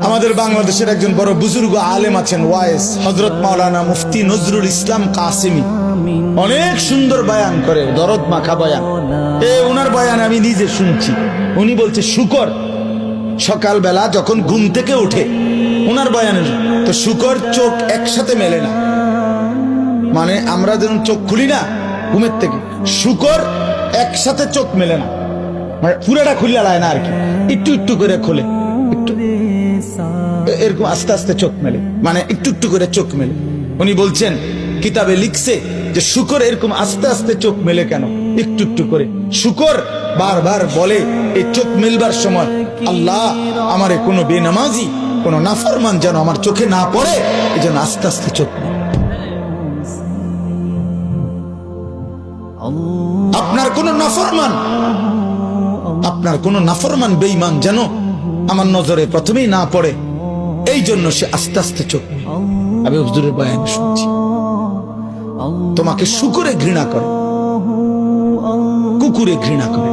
আমাদের বাংলাদেশের একজন বড় বুজুর্গ আলেম আছেন ওয়াইস হযরত মাওলানা মুফতি নজরুল ইসলাম কাসেমি, অনেক সুন্দর বয়ান করে, দরদ মাখা বয়ান। ওনার বয়ান আমি নিজে শুনছি। উনি বলছে শুকর সকালবেলা যখন ঘুম থেকে উঠে, ওনার বয়ানের তো শুকর চোখ একসাথে মেলে না, মানে আমরা যখন চোখ খুলি না ঘুমের থেকে, শুকর একসাথে চোখ মেলে না, মানে পুরাটা খুলে লায় না আর কি, একটু একটু করে খোলে, একটু এরকম আস্তে আস্তে চোখ মেলে, মানে একটু একটু করে চোখ মেলে। উনি বলছেন কিতাবে লিখছে যে শুকর এরকম আস্তে আস্তে চোখ মেলে কেন, একটু একটু করে। শুকর বারবার বলে এই চোখ মেলবার সময়, আল্লাহ আমারে কোনো বেনামাজি কোনো নাফরমান যেন আমার চোখে না পড়ে, এই জন্য আস্তে আস্তে চোখ মেলে। আপনার কোন নাফরমান বেঈমান যেন আমার নজরে প্রথমেই না পড়ে, এই জন্য সে আস্তে আস্তে চোখ মেলে। আমি হুজুরের বয়ান শুনছি। তোমাকে শুকরে ঘৃণা করে, কুকুরে ঘৃণা করে।